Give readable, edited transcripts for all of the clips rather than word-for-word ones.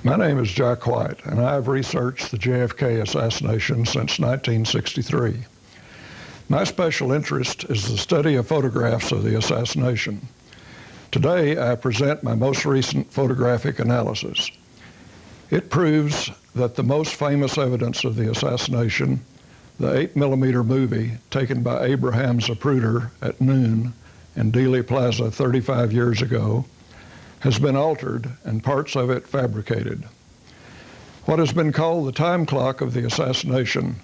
My name is Jack White, and I have researched the JFK assassination since 1963. My special interest is the study of photographs of the assassination. Today, I present my most recent photographic analysis. It proves that the most famous evidence of the assassination, the 8mm movie taken by Abraham Zapruder at noon in Dealey Plaza 35 years ago, has been altered and parts of it fabricated. What has been called the time clock of the assassination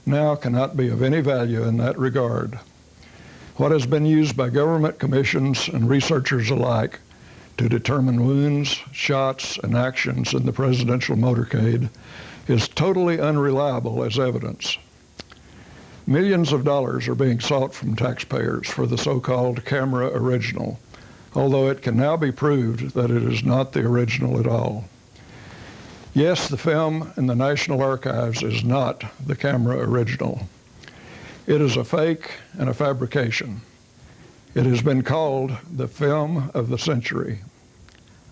now cannot be of any value in that regard. What has been used by government commissions and researchers alike to determine wounds, shots, and actions in the presidential motorcade is totally unreliable as evidence. Millions of dollars are being sought from taxpayers for the so-called camera original, although it can now be proved that it is not the original at all. Yes, the film in the National Archives is not the camera original. It is a fake and a fabrication. It has been called the film of the century.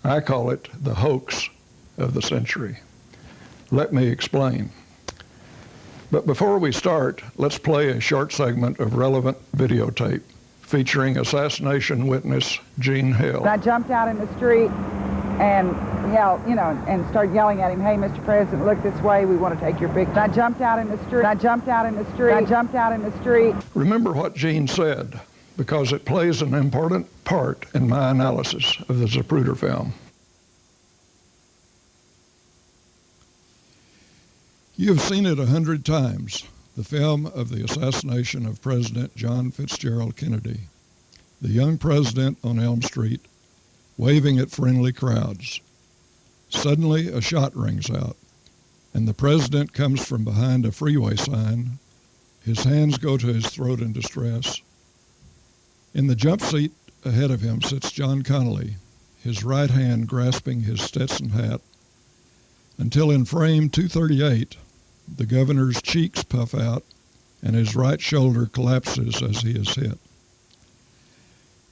I call it the hoax of the century. Let me explain. But before we start, let's play a short segment of relevant videotape featuring assassination witness Jean Hill. I jumped out in the street and yelled, and started yelling at him, "Hey, Mr. President, look this way, we want to take your picture." I jumped out in the street. I jumped out in the street. I jumped out in the street. Remember what Jean said, because it plays an important part in my analysis of the Zapruder film. You've seen it 100 times, the film of the assassination of President John Fitzgerald Kennedy, the young president on Elm Street, waving at friendly crowds. Suddenly, a shot rings out, and the president comes from behind a freeway sign. His hands go to his throat in distress. In the jump seat ahead of him sits John Connally, his right hand grasping his Stetson hat, until in frame 238, the governor's cheeks puff out and his right shoulder collapses as he is hit.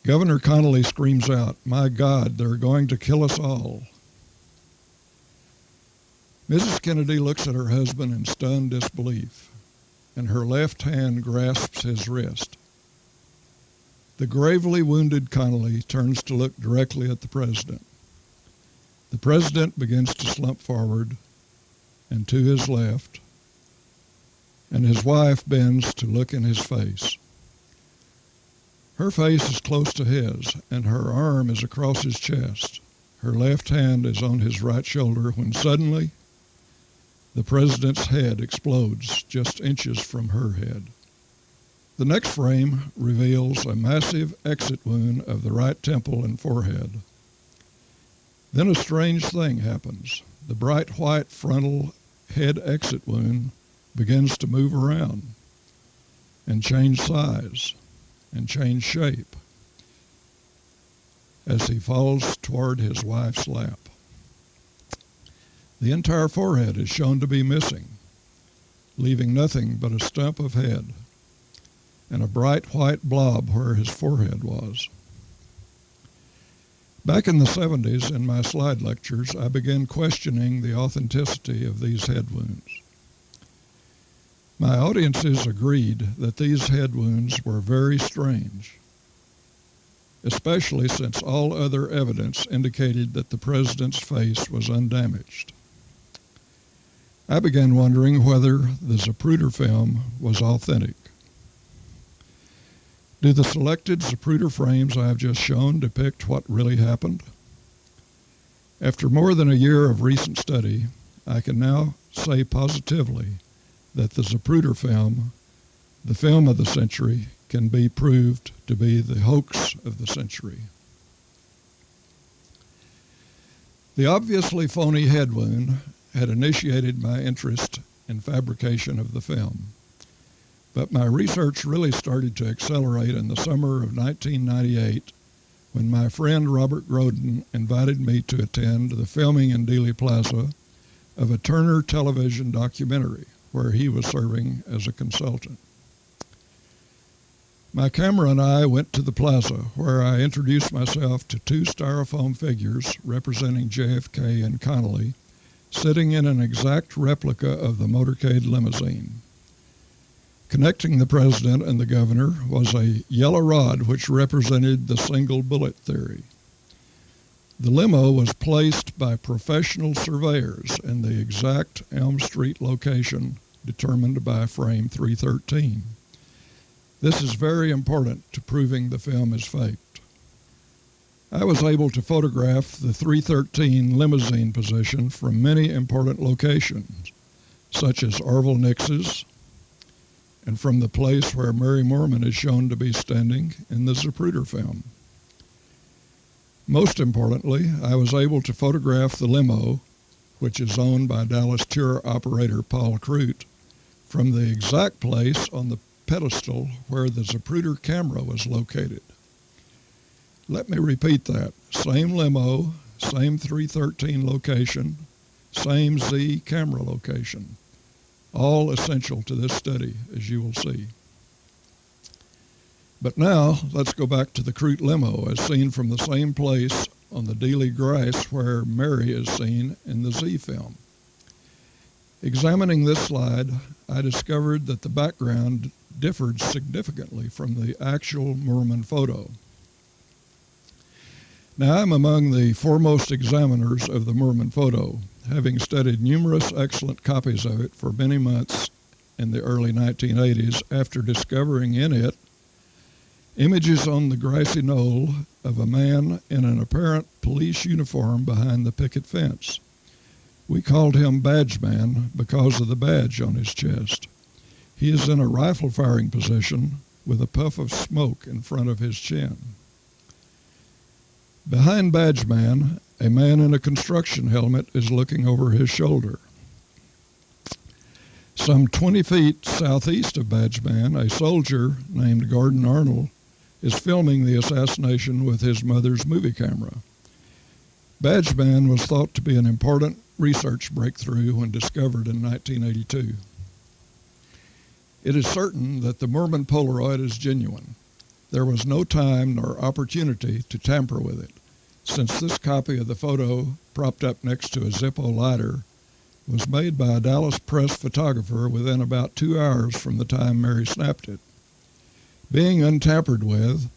Governor Connally screams out, "My God, they're going to kill us all." Mrs. Kennedy looks at her husband in stunned disbelief, and her left hand grasps his wrist. The gravely wounded Connally turns to look directly at the president. The president begins to slump forward and to his left, and his wife bends to look in his face. Her face is close to his, and her arm is across his chest. Her left hand is on his right shoulder when suddenly the president's head explodes just inches from her head. The next frame reveals a massive exit wound of the right temple and forehead. Then a strange thing happens. The bright white frontal head exit wound begins to move around and change size and change shape as he falls toward his wife's lap. The entire forehead is shown to be missing, leaving nothing but a stump of head and a bright white blob where his forehead was. Back in the 70s, in my slide lectures, I began questioning the authenticity of these head wounds. My audiences agreed that these head wounds were very strange, especially since all other evidence indicated that the president's face was undamaged. I began wondering whether the Zapruder film was authentic. Do the selected Zapruder frames I have just shown depict what really happened? After more than a year of recent study, I can now say positively that the Zapruder film, the film of the century, can be proved to be the hoax of the century. The obviously phony head wound had initiated my interest in fabrication of the film, but my research really started to accelerate in the summer of 1998 when my friend Robert Groden invited me to attend the filming in Dealey Plaza of a Turner television documentary where he was serving as a consultant. My camera and I went to the plaza, where I introduced myself to two styrofoam figures representing JFK and Connally sitting in an exact replica of the motorcade limousine. Connecting the president and the governor was a yellow rod which represented the single bullet theory. The limo was placed by professional surveyors in the exact Elm Street location determined by frame 313. This is very important to proving the film is faked. I was able to photograph the 313 limousine position from many important locations, such as Orville Nix's, and from the place where Mary Moorman is shown to be standing in the Zapruder film. Most importantly, I was able to photograph the limo, which is owned by Dallas tour operator Paul Crute, from the exact place on the pedestal where the Zapruder camera was located. Let me repeat that. Same limo, same 313 location, same Z camera location. All essential to this study, as you will see. But now, let's go back to the Crute limo as seen from the same place on the Dealey grass where Mary is seen in the Z film. Examining this slide, I discovered that the background differed significantly from the actual Moorman photo. Now, I'm among the foremost examiners of the Moorman photo, having studied numerous excellent copies of it for many months in the early 1980s after discovering in it images on the grassy knoll of a man in an apparent police uniform behind the picket fence. We called him Badge Man because of the badge on his chest. He is in a rifle firing position with a puff of smoke in front of his chin. Behind Badge Man, a man in a construction helmet is looking over his shoulder. Some 20 feet southeast of Badge Man, a soldier named Gordon Arnold is filming the assassination with his mother's movie camera. Badge Man was thought to be an important research breakthrough when discovered in 1982. It is certain that the Moorman Polaroid is genuine. There was no time nor opportunity to tamper with it, since this copy of the photo, propped up next to a Zippo lighter, was made by a Dallas press photographer within about 2 hours from the time Mary snapped it. Being untampered with,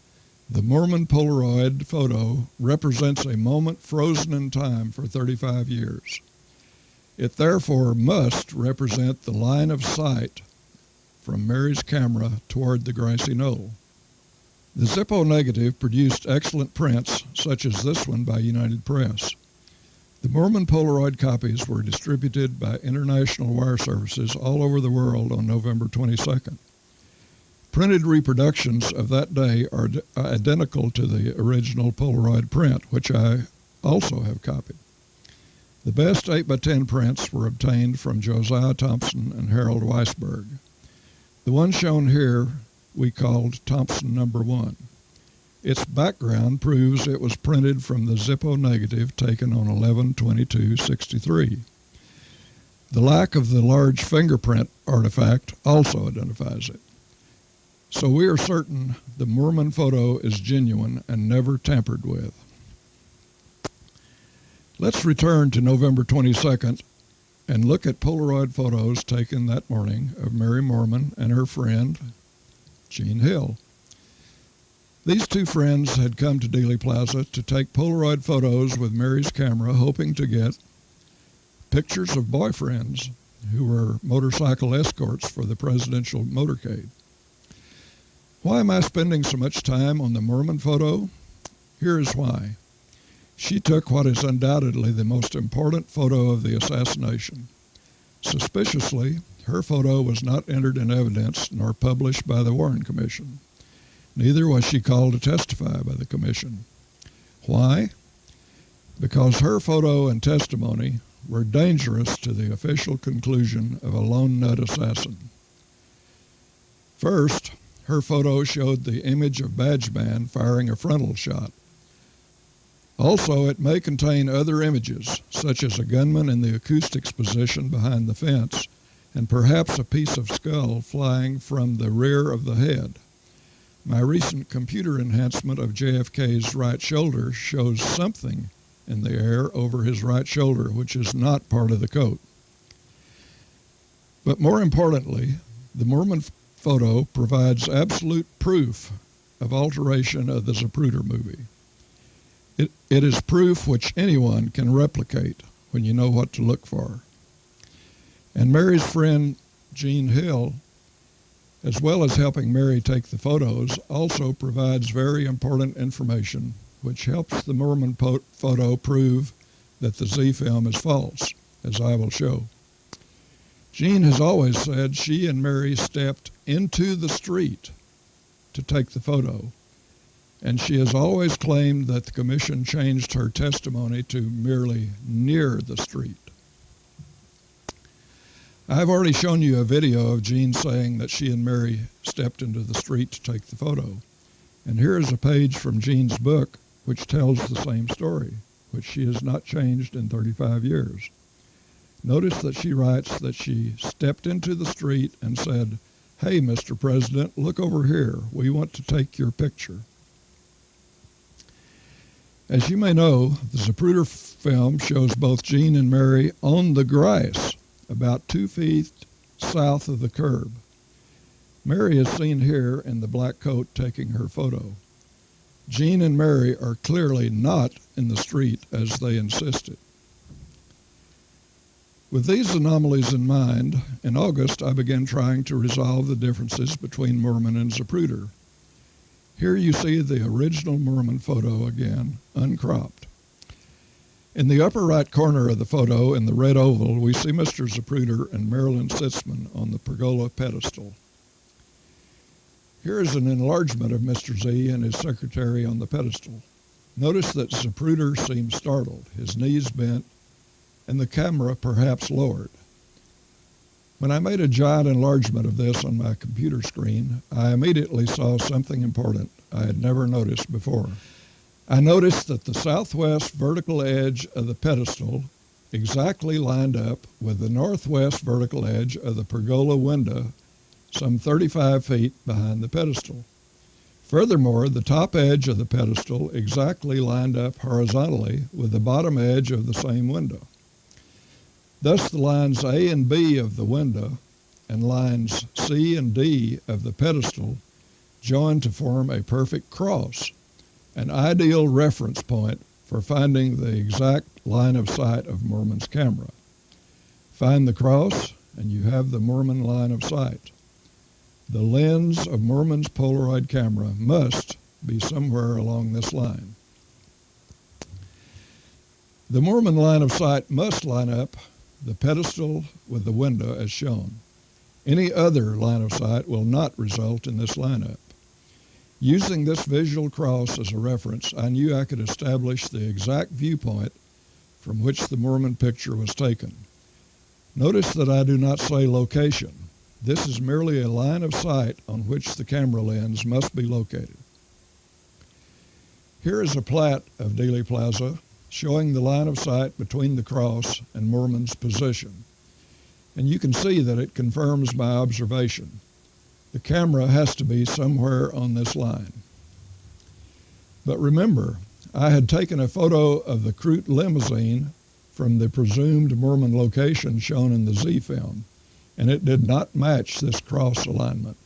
the Moorman Polaroid photo represents a moment frozen in time for 35 years. It therefore must represent the line of sight from Mary's camera toward the grassy knoll. The Zippo negative produced excellent prints, such as this one by United Press. The Moorman Polaroid copies were distributed by international wire services all over the world on November 22nd. Printed reproductions of that day are identical to the original Polaroid print, which I also have copied. The best 8x10 prints were obtained from Josiah Thompson and Harold Weisberg. The one shown here we called Thompson No. 1. Its background proves it was printed from the Zippo negative taken on 11/22/63. The lack of the large fingerprint artifact also identifies it. So we are certain the Moorman photo is genuine and never tampered with. Let's return to November 22nd and look at Polaroid photos taken that morning of Mary Moorman and her friend, Jean Hill. These two friends had come to Dealey Plaza to take Polaroid photos with Mary's camera, hoping to get pictures of boyfriends who were motorcycle escorts for the presidential motorcade. Why am I spending so much time on the Moorman photo? Here is why. She took what is undoubtedly the most important photo of the assassination. Suspiciously, her photo was not entered in evidence nor published by the Warren Commission. Neither was she called to testify by the commission. Why? Because her photo and testimony were dangerous to the official conclusion of a lone nut assassin. First, her photo showed the image of Badge Man firing a frontal shot. Also, it may contain other images, such as a gunman in the acoustics position behind the fence, and perhaps a piece of skull flying from the rear of the head. My recent computer enhancement of JFK's right shoulder shows something in the air over his right shoulder, which is not part of the coat. But more importantly, the Mormon photo provides absolute proof of alteration of the Zapruder movie. It is proof which anyone can replicate when you know what to look for. And Mary's friend Jean Hill, as well as helping Mary take the photos, also provides very important information which helps the Mormon photo prove that the Z film is false, as I will show. Jean has always said she and Mary stepped into the street to take the photo, and she has always claimed that the commission changed her testimony to merely near the street. I've already shown you a video of Jean saying that she and Mary stepped into the street to take the photo. And here is a page from Jean's book which tells the same story, which she has not changed in 35 years. Notice that she writes that she stepped into the street and said, "Hey, Mr. President, look over here. We want to take your picture." As you may know, the Zapruder film shows both Jean and Mary on the grass, about 2 feet south of the curb. Mary is seen here in the black coat taking her photo. Jean and Mary are clearly not in the street as they insisted. With these anomalies in mind, in August I began trying to resolve the differences between Mormon and Zapruder. Here you see the original Mormon photo again, uncropped. In the upper right corner of the photo, in the red oval, we see Mr. Zapruder and Marilyn Sitzman on the pergola pedestal. Here is an enlargement of Mr. Z and his secretary on the pedestal. Notice that Zapruder seems startled, his knees bent, and the camera perhaps lowered. When I made a giant enlargement of this on my computer screen, I immediately saw something important I had never noticed before. I noticed that the southwest vertical edge of the pedestal exactly lined up with the northwest vertical edge of the pergola window, some 35 feet behind the pedestal. Furthermore, the top edge of the pedestal exactly lined up horizontally with the bottom edge of the same window. Thus, the lines A and B of the window and lines C and D of the pedestal join to form a perfect cross, an ideal reference point for finding the exact line of sight of Mormon's camera. Find the cross, and you have the Mormon line of sight. The lens of Mormon's Polaroid camera must be somewhere along this line. The Mormon line of sight must line up the pedestal with the window as shown. Any other line of sight will not result in this lineup. Using this visual cross as a reference, I knew I could establish the exact viewpoint from which the Mormon picture was taken. Notice that I do not say location. This is merely a line of sight on which the camera lens must be located. Here is a plat of Dealey Plaza showing the line of sight between the cross and Mormon's position. And you can see that it confirms my observation. The camera has to be somewhere on this line. But remember, I had taken a photo of the Crute limousine from the presumed Mormon location shown in the Z film, and it did not match this cross alignment.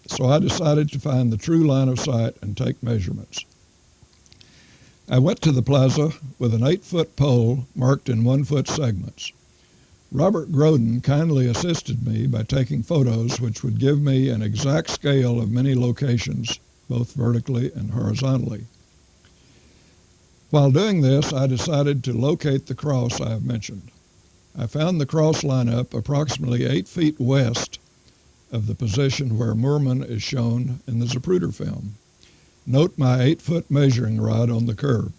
So I decided to find the true line of sight and take measurements. I went to the plaza with an 8-foot pole marked in 1-foot segments. Robert Groden kindly assisted me by taking photos which would give me an exact scale of many locations, both vertically and horizontally. While doing this, I decided to locate the cross I have mentioned. I found the cross lineup approximately 8 feet west of the position where Mormon is shown in the Zapruder film. Note my 8-foot measuring rod on the curb.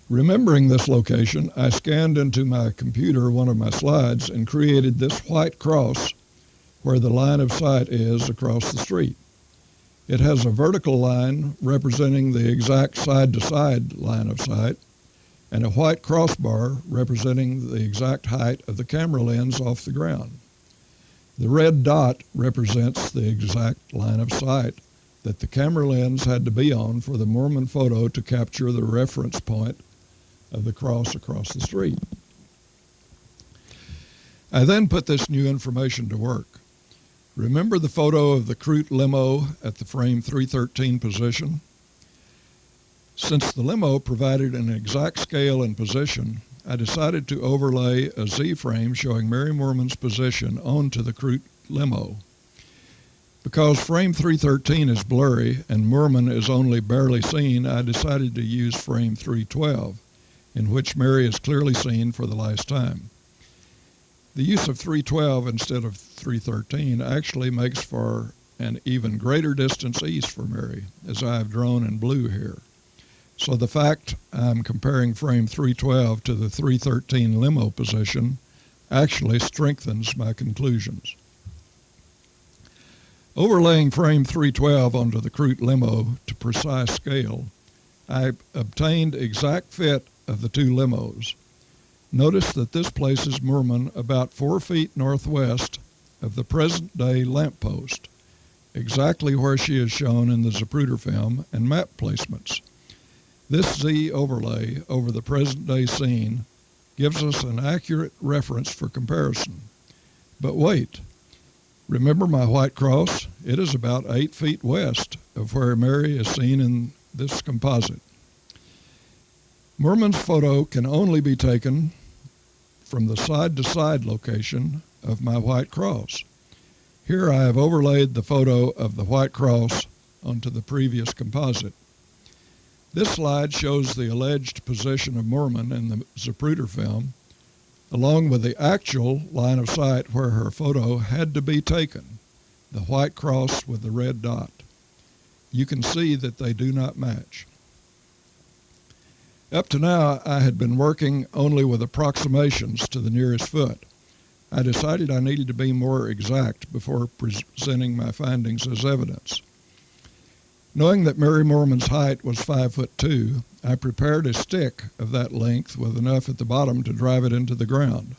Remembering this location, I scanned into my computer one of my slides and created this white cross where the line of sight is across the street. It has a vertical line representing the exact side-to-side line of sight and a white crossbar representing the exact height of the camera lens off the ground. The red dot represents the exact line of sight that the camera lens had to be on for the Mormon photo to capture the reference point of the cross across the street. I then put this new information to work. Remember the photo of the Crute limo at the frame 313 position? Since the limo provided an exact scale and position, I decided to overlay a Z-frame showing Mary Mormon's position onto the Crute limo. Because frame 313 is blurry and Mormon is only barely seen, I decided to use frame 312, in which Mary is clearly seen for the last time. The use of 312 instead of 313 actually makes for an even greater distance east for Mary, as I have drawn in blue here. So the fact I'm comparing frame 312 to the 313 limo position actually strengthens my conclusions. Overlaying frame 312 onto the Crute limo to precise scale, I obtained exact fit of the two limos. Notice that this places Mormon about 4 feet northwest of the present-day lamppost, exactly where she is shown in the Zapruder film and map placements. This Z overlay over the present-day scene gives us an accurate reference for comparison. But wait, remember my white cross? It is about 8 feet west of where Mary is seen in this composite. Mormon's photo can only be taken from the side-to-side location of my white cross. Here I have overlaid the photo of the white cross onto the previous composite. This slide shows the alleged position of Mormon in the Zapruder film, along with the actual line of sight where her photo had to be taken, the white cross with the red dot. You can see that they do not match. Up to now, I had been working only with approximations to the nearest foot. I decided I needed to be more exact before presenting my findings as evidence. Knowing that Mary Mormon's height was 5'2", I prepared a stick of that length with enough at the bottom to drive it into the ground.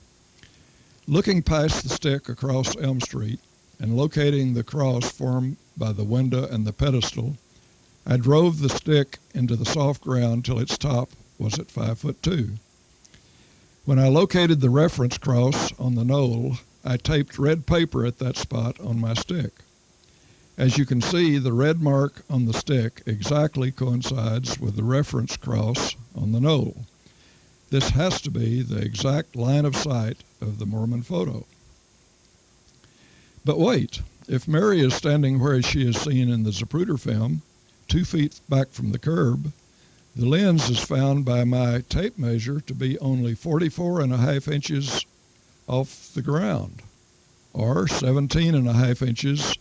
Looking past the stick across Elm Street and locating the cross formed by the window and the pedestal, I drove the stick into the soft ground till its top was at 5'2". When I located the reference cross on the knoll, I taped red paper at that spot on my stick. As you can see, the red mark on the stick exactly coincides with the reference cross on the knoll. This has to be the exact line of sight of the Mormon photo. But wait, if Mary is standing where she is seen in the Zapruder film, 2 feet back from the curb, the lens is found by my tape measure to be only 44.5 inches off the ground, or 17.5 inches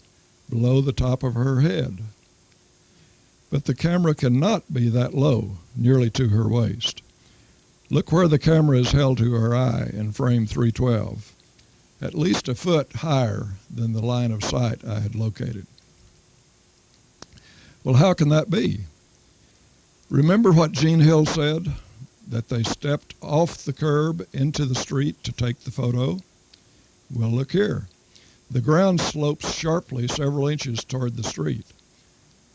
below the top of her head. But the camera cannot be that low, nearly to her waist. Look where the camera is held to her eye in frame 312, at least a foot higher than the line of sight I had located. Well, how can that be? Remember what Gene Hill said, that they stepped off the curb into the street to take the photo? Well, look here. The ground slopes sharply several inches toward the street,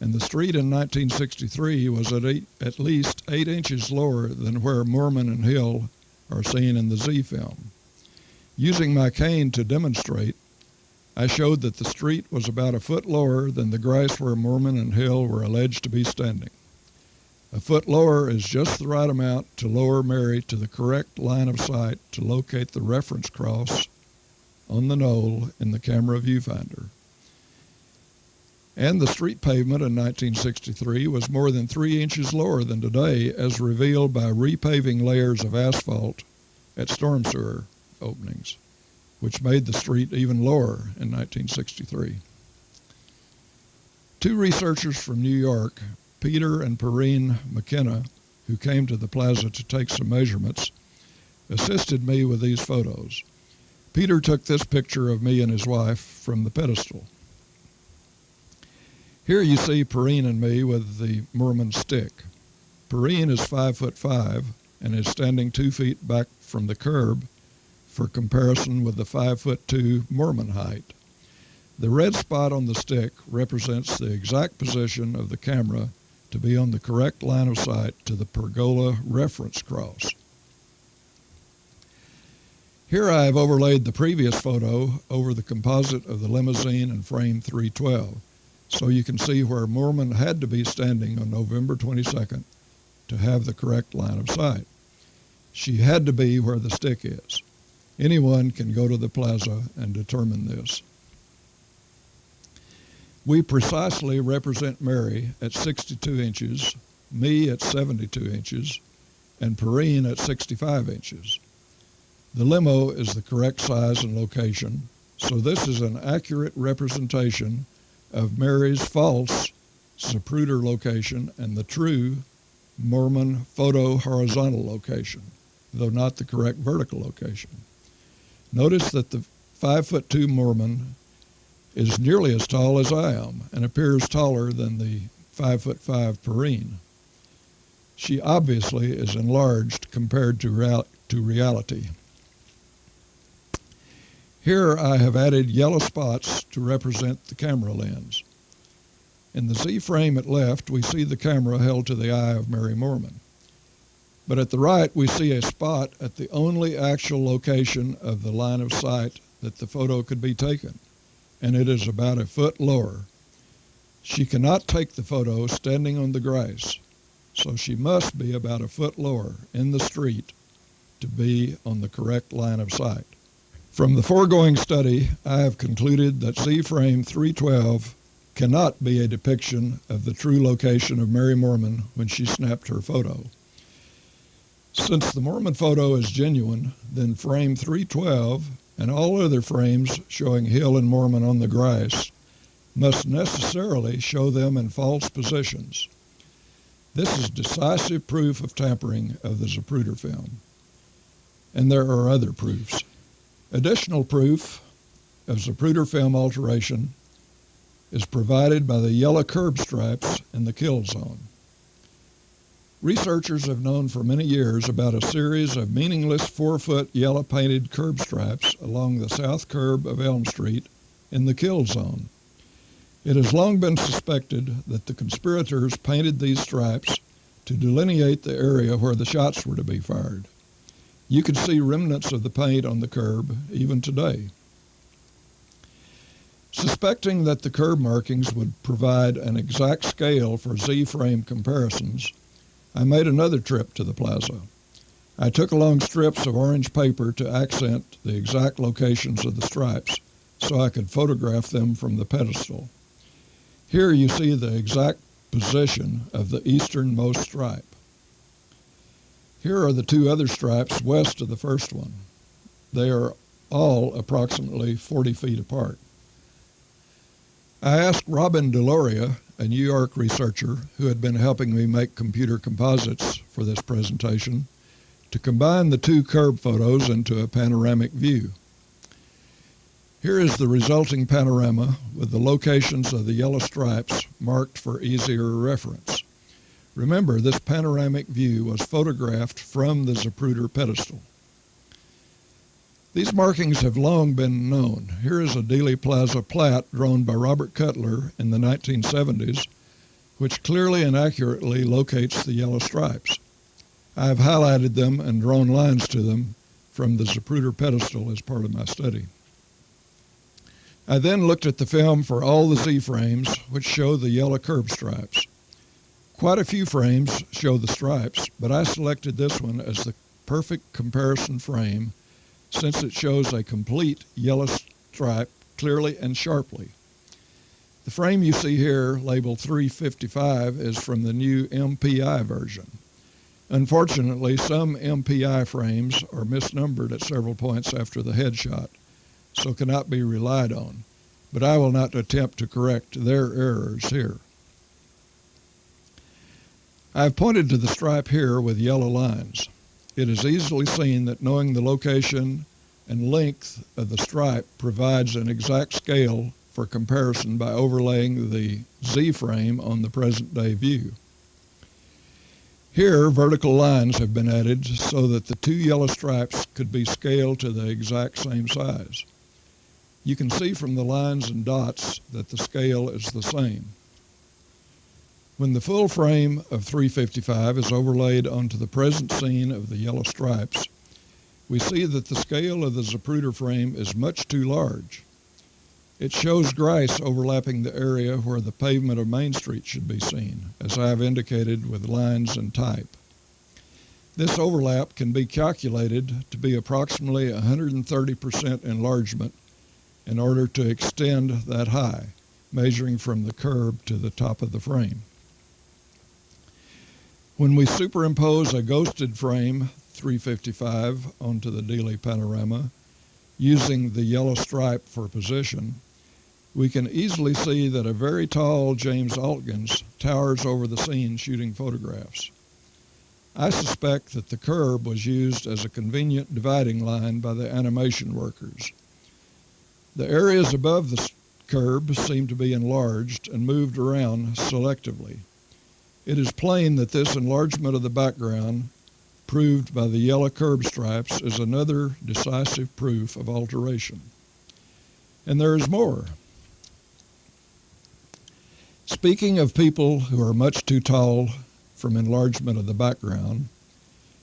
and the street in 1963 was at least 8 inches lower than where Mormon and Hill are seen in the Z film. Using my cane to demonstrate, I showed that the street was about a foot lower than the grass where Mormon and Hill were alleged to be standing. A foot lower is just the right amount to lower Mary to the correct line of sight to locate the reference cross on the knoll in the camera viewfinder. And the street pavement in 1963 was more than 3 inches lower than today, as revealed by repaving layers of asphalt at storm sewer openings, which made the street even lower in 1963. Two researchers from New York, Peter and Perrine McKenna, who came to the plaza to take some measurements, assisted me with these photos. Peter took this picture of me and his wife from the pedestal. Here you see Perrine and me with the Mormon stick. Perrine is 5'5" and is standing 2 feet back from the curb for comparison with the 5'2" Mormon height. The red spot on the stick represents the exact position of the camera to be on the correct line of sight to the pergola reference cross. Here I have overlaid the previous photo over the composite of the limousine and frame 312, so you can see where Moorman had to be standing on November 22nd to have the correct line of sight. She had to be where the stick is. Anyone can go to the plaza and determine this. We precisely represent Mary at 62 inches, me at 72 inches, and Perrine at 65 inches. The limo is the correct size and location, so this is an accurate representation of Mary's false Zapruder location and the true Moorman photo horizontal location, though not the correct vertical location. Notice that the 5'2" Moorman is nearly as tall as I am and appears taller than the 5'5" Perrine. She obviously is enlarged compared to reality. Here I have added yellow spots to represent the camera lens. In the Z frame at left, we see the camera held to the eye of Mary Moorman. But at the right, we see a spot at the only actual location of the line of sight that the photo could be taken, and it is about a foot lower. She cannot take the photo standing on the grass, so she must be about a foot lower in the street to be on the correct line of sight. From the foregoing study, I have concluded that Z-frame 312 cannot be a depiction of the true location of Mary Moorman when she snapped her photo. Since the Moorman photo is genuine, then frame 312 and all other frames showing Hill and Moorman on the grass must necessarily show them in false positions. This is decisive proof of tampering of the Zapruder film. And there are other proofs. Additional proof of Zapruder film alteration is provided by the yellow curb stripes in the kill zone. Researchers have known for many years about a series of meaningless 4-foot yellow painted curb stripes along the south curb of Elm Street in the kill zone. It has long been suspected that the conspirators painted these stripes to delineate the area where the shots were to be fired. You can see remnants of the paint on the curb even today. Suspecting that the curb markings would provide an exact scale for Z-frame comparisons, I made another trip to the plaza. I took along strips of orange paper to accent the exact locations of the stripes so I could photograph them from the pedestal. Here you see the exact position of the easternmost stripe. Here are the two other stripes west of the first one. They are all approximately 40 feet apart. I asked Robin Deloria, a New York researcher who had been helping me make computer composites for this presentation, to combine the two curb photos into a panoramic view. Here is the resulting panorama with the locations of the yellow stripes marked for easier reference. Remember, this panoramic view was photographed from the Zapruder pedestal. These markings have long been known. Here is a Dealey Plaza plat drawn by Robert Cutler in the 1970s, which clearly and accurately locates the yellow stripes. I have highlighted them and drawn lines to them from the Zapruder pedestal as part of my study. I then looked at the film for all the Z-frames, which show the yellow curb stripes. Quite a few frames show the stripes, but I selected this one as the perfect comparison frame since it shows a complete yellow stripe clearly and sharply. The frame you see here, labeled 355, is from the new MPI version. Unfortunately, some MPI frames are misnumbered at several points after the headshot, so cannot be relied on, but I will not attempt to correct their errors here. I have pointed to the stripe here with yellow lines. It is easily seen that knowing the location and length of the stripe provides an exact scale for comparison by overlaying the Z-frame on the present-day view. Here, vertical lines have been added so that the two yellow stripes could be scaled to the exact same size. You can see from the lines and dots that the scale is the same. When the full frame of 355 is overlaid onto the present scene of the yellow stripes, we see that the scale of the Zapruder frame is much too large. It shows grass overlapping the area where the pavement of Main Street should be seen, as I have indicated with lines and type. This overlap can be calculated to be approximately 130% enlargement in order to extend that high, measuring from the curb to the top of the frame. When we superimpose a ghosted frame 355 onto the Dealey panorama, using the yellow stripe for position, we can easily see that a very tall James Altgens towers over the scene shooting photographs. I suspect that the curb was used as a convenient dividing line by the animation workers. The areas above the curb seem to be enlarged and moved around selectively. It is plain that this enlargement of the background, proved by the yellow curb stripes, is another decisive proof of alteration. And there is more. Speaking of people who are much too tall from enlargement of the background,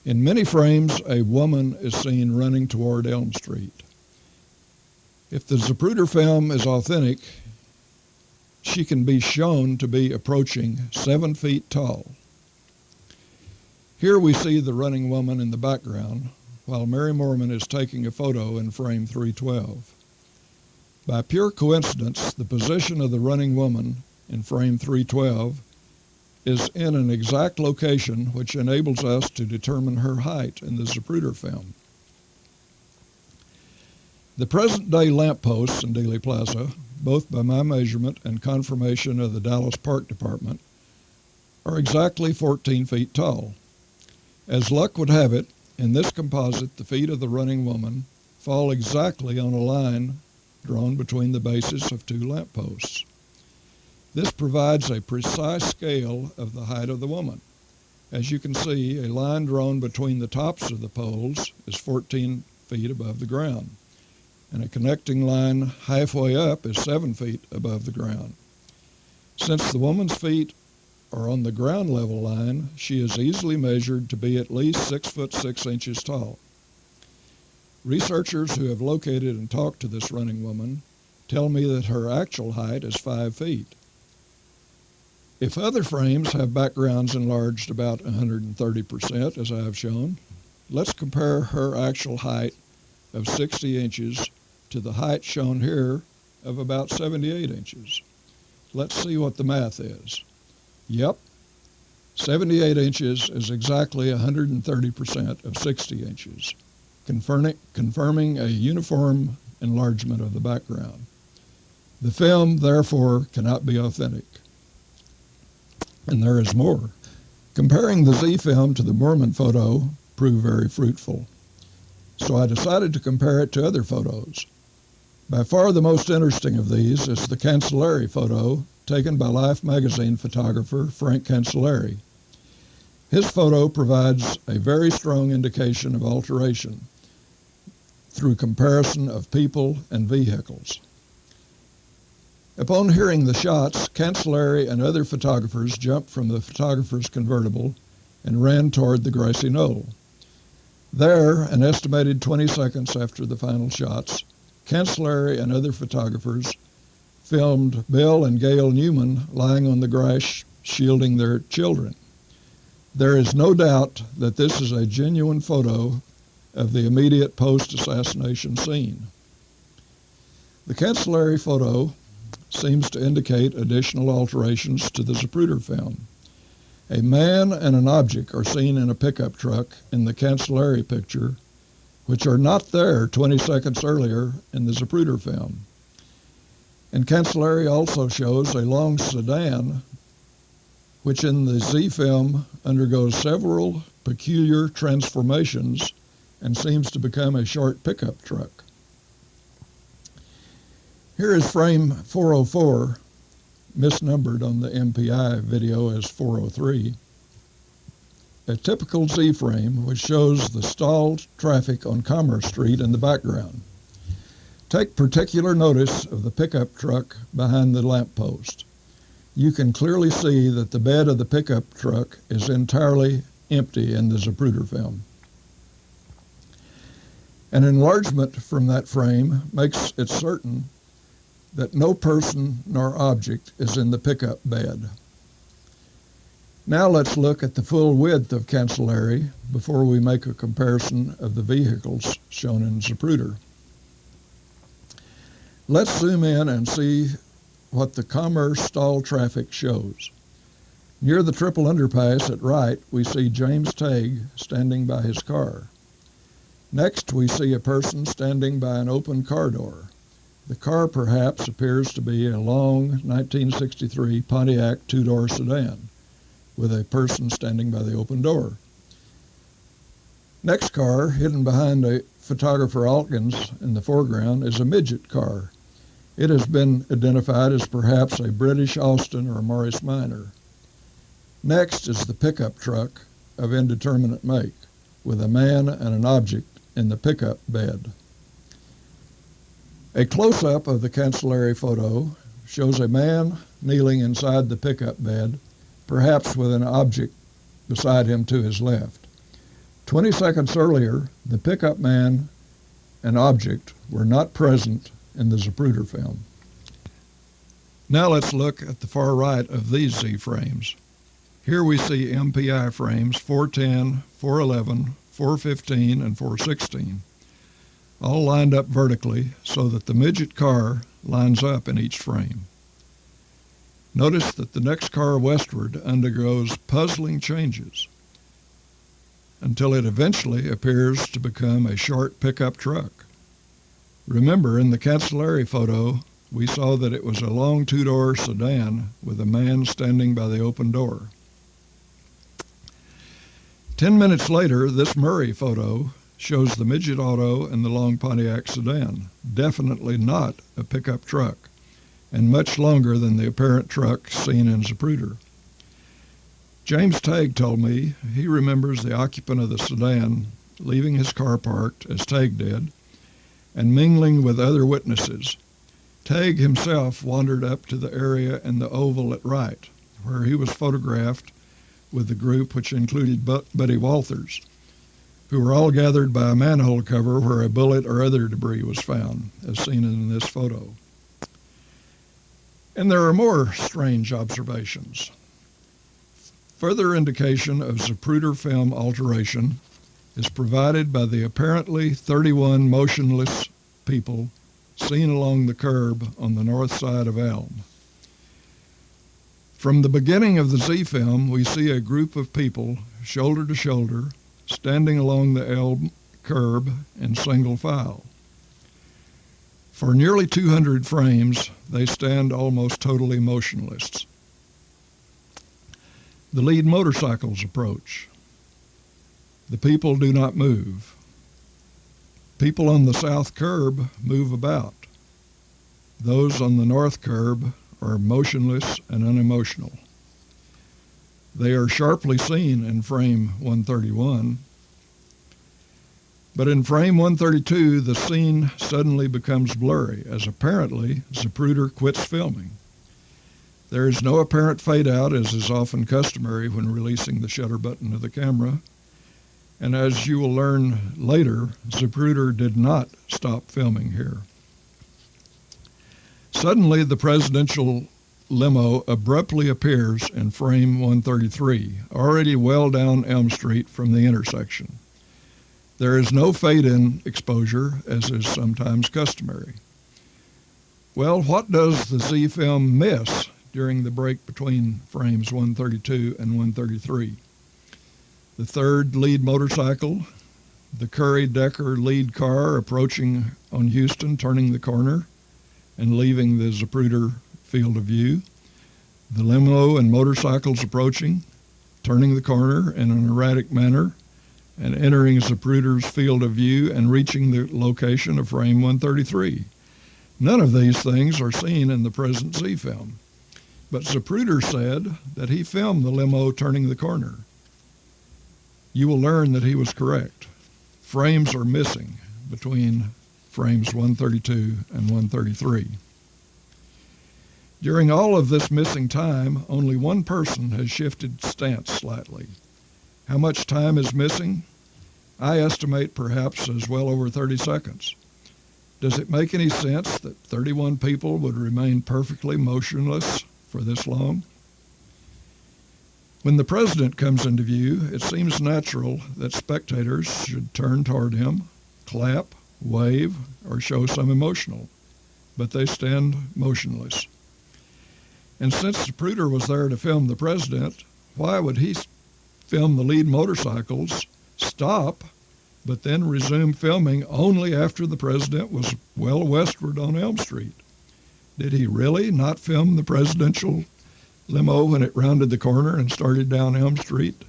in many frames a woman is seen running toward Elm Street. If the Zapruder film is authentic, she can be shown to be approaching 7 feet tall. Here we see the running woman in the background, while Mary Moorman is taking a photo in frame 312. By pure coincidence, the position of the running woman in frame 312 is in an exact location which enables us to determine her height in the Zapruder film. The present-day lampposts in Dealey Plaza, both by my measurement and confirmation of the Dallas Park Department, are exactly 14 feet tall. As luck would have it, in this composite, the feet of the running woman fall exactly on a line drawn between the bases of 2 lampposts. This provides a precise scale of the height of the woman. As you can see, a line drawn between the tops of the poles is 14 feet above the ground, and a connecting line halfway up is 7 feet above the ground. Since the woman's feet are on the ground level line, she is easily measured to be at least 6 foot 6 inches tall. Researchers who have located and talked to this running woman tell me that her actual height is 5 feet. If other frames have backgrounds enlarged about 130%, as I have shown, let's compare her actual height of 60 inches to the height shown here of about 78 inches. Let's see what the math is. Yep, 78 inches is exactly 130% of 60 inches, confirming a uniform enlargement of the background. The film, therefore, cannot be authentic. And there is more. Comparing the Z film to the Moorman photo proved very fruitful. So I decided to compare it to other photos. By far the most interesting of these is the Cancelleri photo taken by Life magazine photographer Frank Cancelleri. His photo provides a very strong indication of alteration through comparison of people and vehicles. Upon hearing the shots, Cancelleri and other photographers jumped from the photographer's convertible and ran toward the grassy knoll. There, an estimated 20 seconds after the final shots, Cancelleri and other photographers filmed Bill and Gail Newman lying on the grass shielding their children. There is no doubt that this is a genuine photo of the immediate post-assassination scene. The Cancelleri photo seems to indicate additional alterations to the Zapruder film. A man and an object are seen in a pickup truck in the Cancelleri picture, which are not there 20 seconds earlier in the Zapruder film. And Cancelleri also shows a long sedan, which in the Z film undergoes several peculiar transformations and seems to become a short pickup truck. Here is frame 404, misnumbered on the MPI video as 403, a typical Z frame which shows the stalled traffic on Commerce Street in the background. Take particular notice of the pickup truck behind the lamppost. You can clearly see that the bed of the pickup truck is entirely empty in the Zapruder film. An enlargement from that frame makes it certain that no person nor object is in the pickup bed. Now let's look at the full width of Cancellari before we make a comparison of the vehicles shown in Zapruder. Let's zoom in and see what the commerce stall traffic shows. Near the triple underpass at right, we see James Tague standing by his car. Next, we see a person standing by an open car door. The car perhaps appears to be a long 1963 Pontiac two-door sedan with a person standing by the open door. Next car, hidden behind a photographer Alkins in the foreground, is a Midget Car. It has been identified as perhaps a British Austin or a Morris Minor. Next is the pickup truck of indeterminate make, with a man and an object in the pickup bed. A close-up of the Cancellari photo shows a man kneeling inside the pickup bed, perhaps with an object beside him to his left. 20 seconds earlier, the pickup man and object were not present in the Zapruder film. Now let's look at the far right of these Z frames. Here we see MPI frames 410, 411, 415, and 416, all lined up vertically so that the Midget Car lines up in each frame. Notice that the next car westward undergoes puzzling changes until it eventually appears to become a short pickup truck. Remember, in the Cancellari photo, we saw that it was a long two-door sedan with a man standing by the open door. 10 minutes later, this Murray photo shows the midget auto and the long Pontiac sedan, definitely not a pickup truck, and much longer than the apparent truck seen in Zapruder. James Tague told me he remembers the occupant of the sedan leaving his car parked, as Tague did, and mingling with other witnesses. Tague himself wandered up to the area in the oval at right, where he was photographed with the group, which included Buddy Walters, who were all gathered by a manhole cover where a bullet or other debris was found, as seen in this photo. And there are more strange observations. Further indication of Zapruder film alteration is provided by the apparently 31 motionless people seen along the curb on the north side of Elm. From the beginning of the Z film, we see a group of people, shoulder to shoulder, standing along the Elm curb in single file. For nearly 200 frames, they stand almost totally motionless. The lead motorcycles approach. The people do not move. People on the south curb move about. Those on the north curb are motionless and unemotional. They are sharply seen in frame 131, but in frame 132, the scene suddenly becomes blurry, as apparently Zapruder quits filming. There is no apparent fade out, as is often customary when releasing the shutter button of the camera. And as you will learn later, Zapruder did not stop filming here. Suddenly, the presidential limo abruptly appears in frame 133, already well down Elm Street from the intersection. There is no fade-in exposure, as is sometimes customary. Well, what does the Z film miss during the break between frames 132 and 133? The third lead motorcycle, the Curry-Decker lead car approaching on Houston, turning the corner and leaving the Zapruder field of view, the limo and motorcycles approaching, turning the corner in an erratic manner, and entering Zapruder's field of view and reaching the location of frame 133. None of these things are seen in the present Z film, but Zapruder said that he filmed the limo turning the corner. You will learn that he was correct. Frames are missing between frames 132 and 133. During all of this missing time, only one person has shifted stance slightly. How much time is missing? I estimate perhaps as well over 30 seconds. Does it make any sense that 31 people would remain perfectly motionless for this long? When the president comes into view, it seems natural that spectators should turn toward him, clap, wave, or show some emotion, but they stand motionless. And since Zapruder was there to film the president, why would he film the lead motorcycles, stop, but then resume filming only after the president was well westward on Elm Street? Did he really not film the presidential limo when it rounded the corner and started down Elm Street?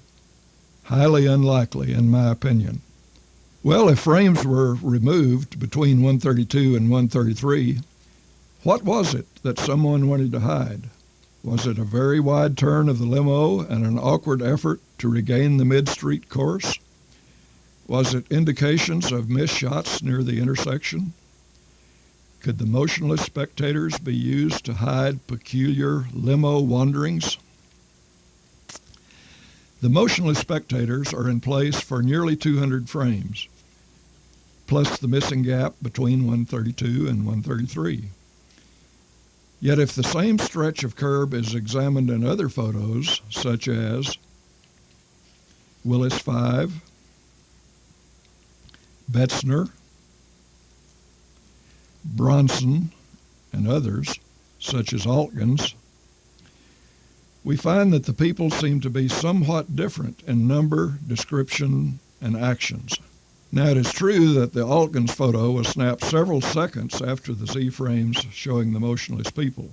Highly unlikely, in my opinion. Well, if frames were removed between 132 and 133, what was it that someone wanted to hide? Was it a very wide turn of the limo and an awkward effort to regain the mid-street course? Was it indications of missed shots near the intersection? Could the motionless spectators be used to hide peculiar limo wanderings? The motionless spectators are in place for nearly 200 frames, plus the missing gap between 132 and 133. Yet if the same stretch of curb is examined in other photos, such as Willis 5, Betzner, Bronson, and others, such as Altgens, we find that the people seem to be somewhat different in number, description, and actions. Now, it is true that the Altgens photo was snapped several seconds after the Z-frames showing the motionless people,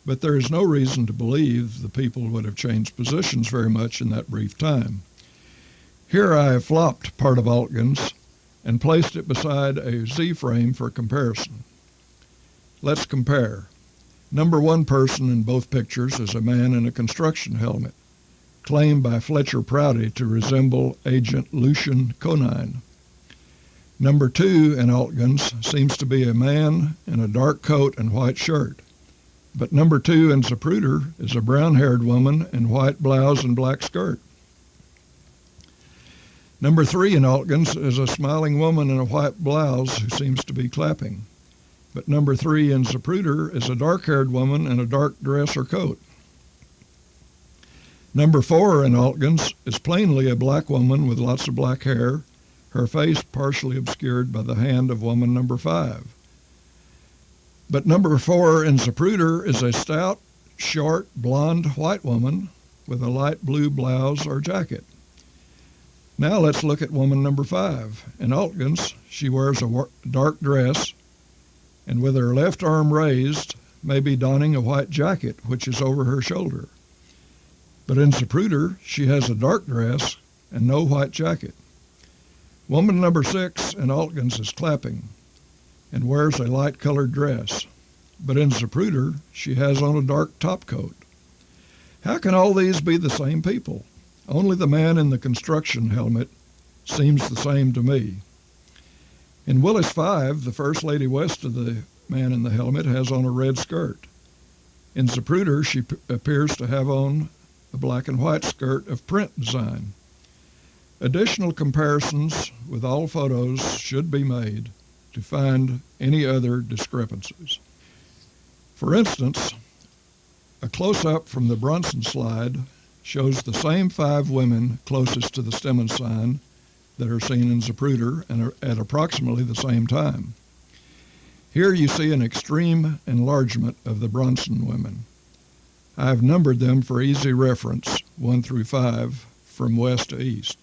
but there is no reason to believe the people would have changed positions very much in that brief time. Here I have flopped part of Altgens and placed it beside a Z-frame for comparison. Let's compare. Number one person in both pictures is a man in a construction helmet, claimed by Fletcher Prouty to resemble Agent Lucian Conine. Number two in Altgens seems to be a man in a dark coat and white shirt, but number two in Zapruder is a brown-haired woman in white blouse and black skirt. Number three in Altgens is a smiling woman in a white blouse who seems to be clapping, but number three in Zapruder is a dark-haired woman in a dark dress or coat. Number four in Altgens is plainly a black woman with lots of black hair, her face partially obscured by the hand of woman number five. But number four in Zapruder is a stout, short, blonde white woman with a light blue blouse or jacket. Now let's look at woman number five. In Altgens, she wears a dark dress and with her left arm raised, may be donning a white jacket, which is over her shoulder. But in Zapruder, she has a dark dress and no white jacket. Woman number six in Altgens is clapping and wears a light-colored dress, but in Zapruder, she has on a dark topcoat. How can all these be the same people? Only the man in the construction helmet seems the same to me. In Willis 5, the first lady west of the man in the helmet has on a red skirt. In Zapruder, she appears to have on a black and white skirt of print design. Additional comparisons with all photos should be made to find any other discrepancies. For instance, a close-up from the Bronson slide shows the same five women closest to the Stemmon sign that are seen in Zapruder and at approximately the same time. Here you see an extreme enlargement of the Bronson women. I have numbered them for easy reference, 1 through 5, from west to east.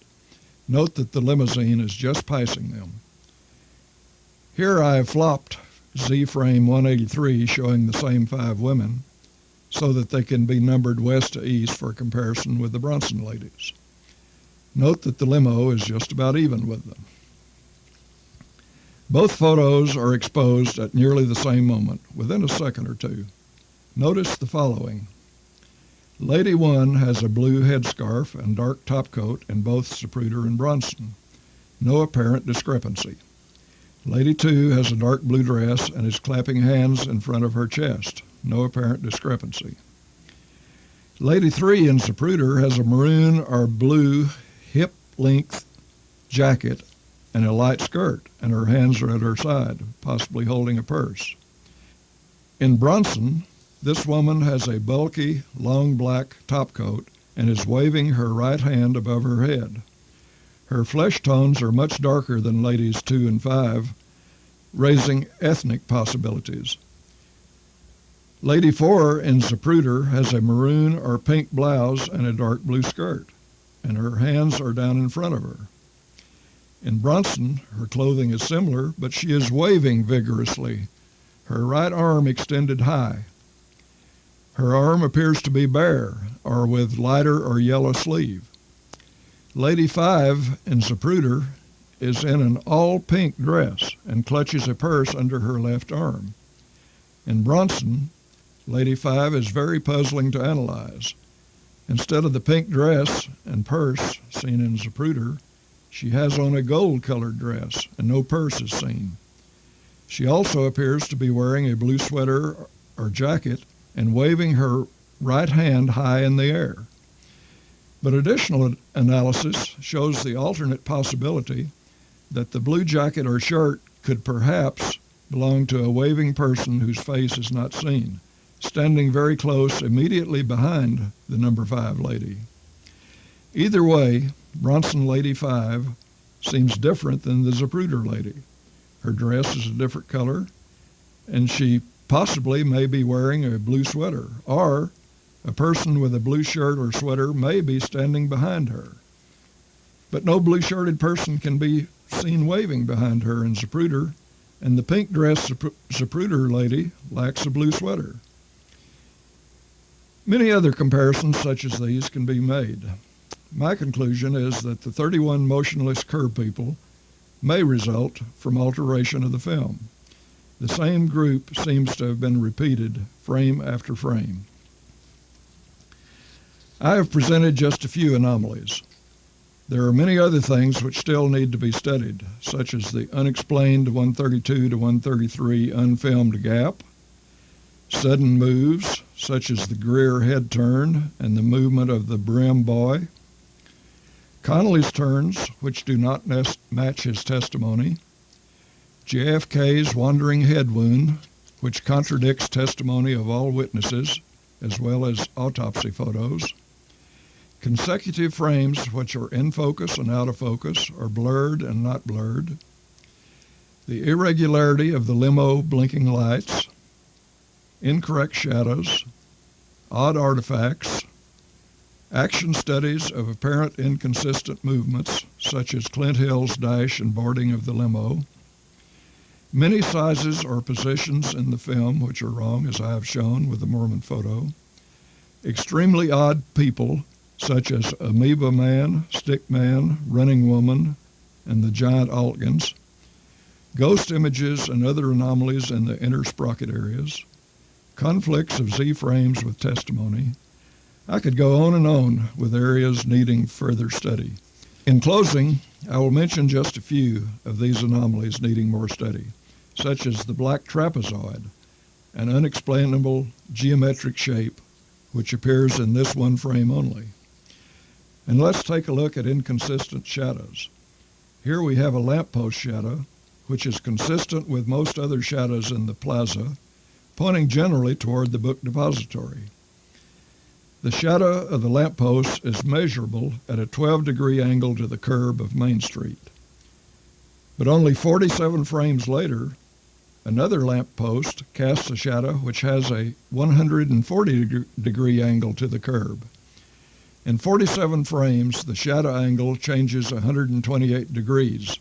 Note that the limousine is just passing them. Here I have flopped Z-frame 183 showing the same five women so that they can be numbered west to east for comparison with the Bronson ladies. Note that the limo is just about even with them. Both photos are exposed at nearly the same moment, within a second or two. Notice the following. Lady 1 has a blue headscarf and dark topcoat in both Zapruder and Bronson. No apparent discrepancy. Lady 2 has a dark blue dress and is clapping hands in front of her chest. No apparent discrepancy. Lady 3 in Zapruder has a maroon or blue hip-length jacket and a light skirt, and her hands are at her side, possibly holding a purse. In Bronson, this woman has a bulky, long black topcoat and is waving her right hand above her head. Her flesh tones are much darker than ladies 2 and 5, raising ethnic possibilities. Lady 4 in Zapruder has a maroon or pink blouse and a dark blue skirt, and her hands are down in front of her. In Bronson, her clothing is similar, but she is waving vigorously, her right arm extended high. Her arm appears to be bare or with lighter or yellow sleeve. Lady 5 in Zapruder is in an all-pink dress and clutches a purse under her left arm. In Bronson, Lady 5 is very puzzling to analyze. Instead of the pink dress and purse seen in Zapruder, she has on a gold-colored dress and no purse is seen. She also appears to be wearing a blue sweater or jacket and waving her right hand high in the air. But additional analysis shows the alternate possibility that the blue jacket or shirt could perhaps belong to a waving person whose face is not seen, standing very close immediately behind the number 5 lady. Either way, Bronson Lady 5 seems different than the Zapruder lady. Her dress is a different color, and she possibly may be wearing a blue sweater, or a person with a blue shirt or sweater may be standing behind her. But no blue-shirted person can be seen waving behind her in Zapruder, and the pink dress Zapruder lady lacks a blue sweater. Many other comparisons such as these can be made. My conclusion is that the 31 motionless curb people may result from alteration of the film. The same group seems to have been repeated frame after frame. I have presented just a few anomalies. There are many other things which still need to be studied, such as the unexplained 132 to 133 unfilmed gap, sudden moves, such as the Greer head turn and the movement of the Brim boy, Connolly's turns, which do not match his testimony, JFK's wandering head wound, which contradicts testimony of all witnesses, as well as autopsy photos, consecutive frames which are in focus and out of focus, or blurred and not blurred, the irregularity of the limo blinking lights, incorrect shadows, odd artifacts, action studies of apparent inconsistent movements, such as Clint Hill's dash and boarding of the limo, many sizes or positions in the film which are wrong, as I have shown with the Mormon photo, extremely odd people, such as Amoeba Man, Stick Man, Running Woman, and the giant Altgens, ghost images and other anomalies in the inner sprocket areas, conflicts of Z-frames with testimony. I could go on and on with areas needing further study. In closing, I will mention just a few of these anomalies needing more study, such as the black trapezoid, an unexplainable geometric shape which appears in this one frame only. And let's take a look at inconsistent shadows. Here we have a lamppost shadow, which is consistent with most other shadows in the plaza, pointing generally toward the book depository. The shadow of the lamppost is measurable at a 12-degree angle to the curb of Main Street. But only 47 frames later, another lamppost casts a shadow which has a 140-degree angle to the curb. In 47 frames, the shadow angle changes 128 degrees,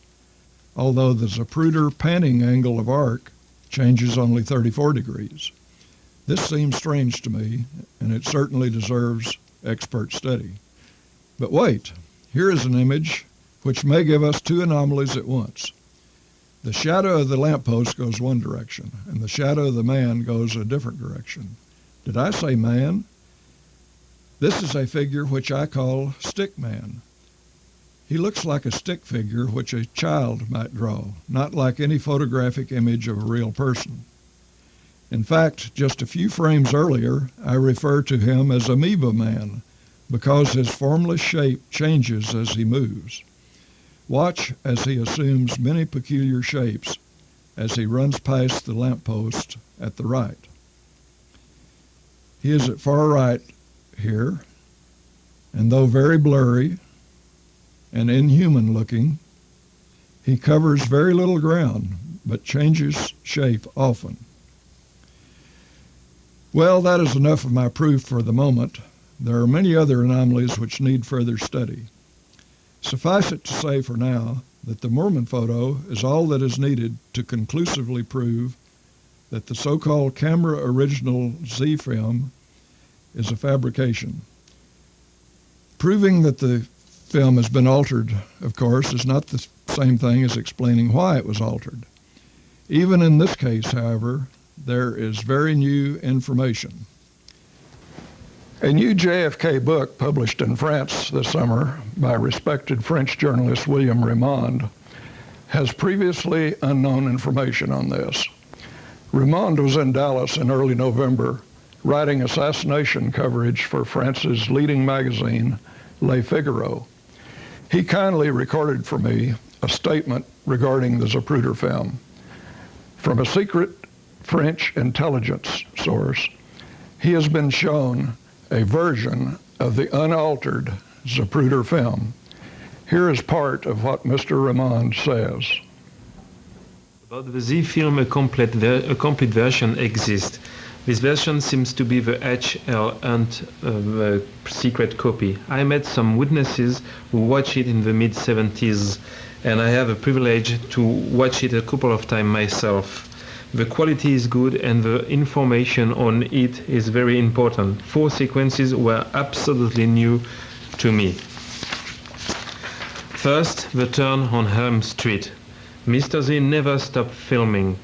although the Zapruder panning angle of arc changes only 34 degrees. This seems strange to me, and it certainly deserves expert study. But wait, here is an image which may give us two anomalies at once. The shadow of the lamppost goes one direction, and the shadow of the man goes a different direction. Did I say man? This is a figure which I call Stick Man. He looks like a stick figure which a child might draw, not like any photographic image of a real person. In fact, just a few frames earlier, I refer to him as Amoeba Man because his formless shape changes as he moves. Watch as he assumes many peculiar shapes as he runs past the lamppost at the right. He is at far right here, and though very blurry and inhuman looking, he covers very little ground but changes shape often. Well, that is enough of my proof for the moment. There are many other anomalies which need further study. Suffice it to say for now that the Moorman photo is all that is needed to conclusively prove that the so-called camera original Z film is a fabrication. Proving that the film has been altered, of course, is not the same thing as explaining why it was altered. Even in this case, however, there is very new information. A new JFK book published in France this summer by respected French journalist William Reymond has previously unknown information on this. Reymond was in Dallas in early November writing assassination coverage for France's leading magazine, Le Figaro. He kindly recorded for me a statement regarding the Zapruder film. From a secret French intelligence source, he has been shown a version of the unaltered Zapruder film. Here is part of what Mr. Reymond says. About the Z film, a complete version exists. This version seems to be the H.L. Hunt secret copy. I met some witnesses who watched it in the mid-70s, and I have a privilege to watch it a couple of times myself. The quality is good and the information on it is very important. 4 sequences were absolutely new to me. First, the turn on Elm Street. Mr. Z never stopped filming.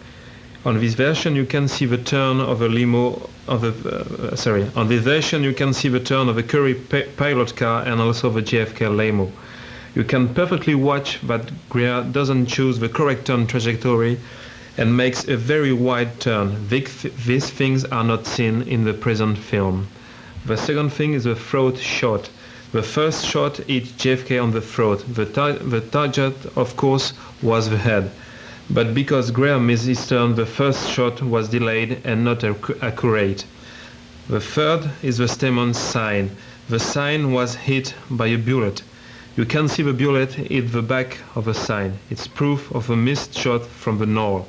On this version you can see the turn of a limo, on this version you can see the turn of a Curry pilot car and also the JFK limo. You can perfectly watch that Greer doesn't choose the correct turn trajectory and makes a very wide turn. These things are not seen in the present film. The second thing is the throat shot. The first shot hit JFK on the throat. The target, of course, was the head. But because Graham missed his turn, the first shot was delayed and not accurate. The third is the Stemmons sign. The sign was hit by a bullet. You can see the bullet hit the back of the sign. It's proof of a missed shot from the north.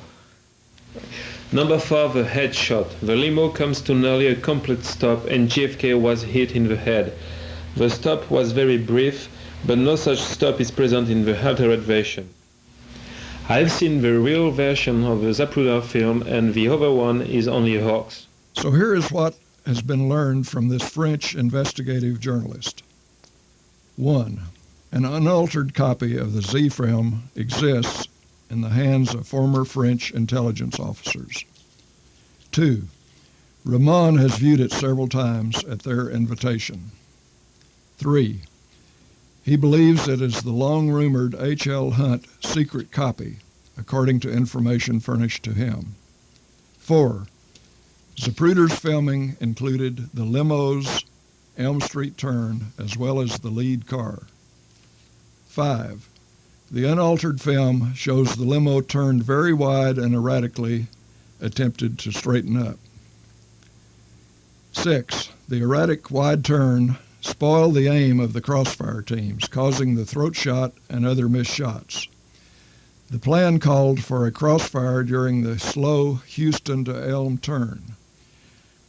Number 4, the head shot. The limo comes to nearly a complete stop and JFK was hit in the head. The stop was very brief, but no such stop is present in the altered version. I've seen the real version of the Zapruder film and the other one is only a hoax. So here is what has been learned from this French investigative journalist. 1. An unaltered copy of the Z film exists in the hands of former French intelligence officers. 2. Reymond has viewed it several times at their invitation. 3. He believes it is the long-rumored H.L. Hunt secret copy, according to information furnished to him. 4. Zapruder's filming included the limo's Elm Street turn as well as the lead car. 5. The unaltered film shows the limo turned very wide and erratically attempted to straighten up. 6. The erratic wide turn spoiled the aim of the crossfire teams, causing the throat shot and other missed shots. The plan called for a crossfire during the slow Houston to Elm turn.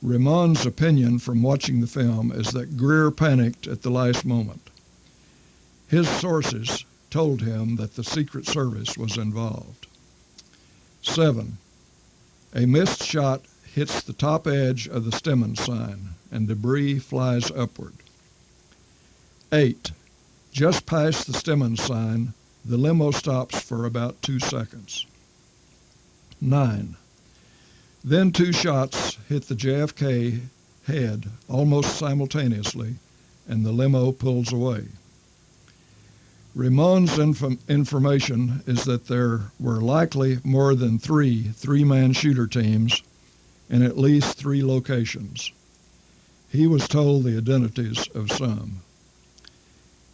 Reymond's opinion from watching the film is that Greer panicked at the last moment. His sources told him that the Secret Service was involved. 7. A missed shot hits the top edge of the Stemmons sign and debris flies upward. 8. Just past the Stemmons sign, the limo stops for about 2 seconds. 9. Then 2 shots hit the JFK head almost simultaneously, and the limo pulls away. Reymond's information is that there were likely more than three-man shooter teams in at least 3 locations. He was told the identities of some.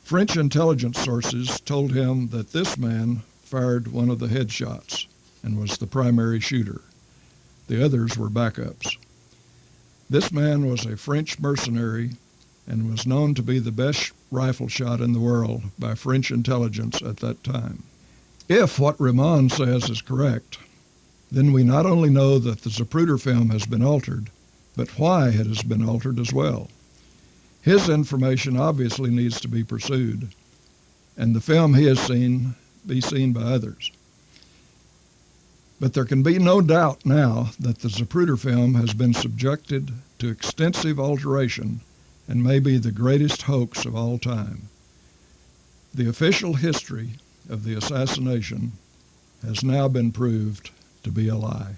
French intelligence sources told him that this man fired one of the headshots and was the primary shooter. The others were backups. This man was a French mercenary and was known to be the best rifle shot in the world by French intelligence at that time. If what Reymond says is correct, then we not only know that the Zapruder film has been altered, but why it has been altered as well. His information obviously needs to be pursued, and the film he has seen be seen by others. But there can be no doubt now that the Zapruder film has been subjected to extensive alteration and may be the greatest hoax of all time. The official history of the assassination has now been proved to be a lie.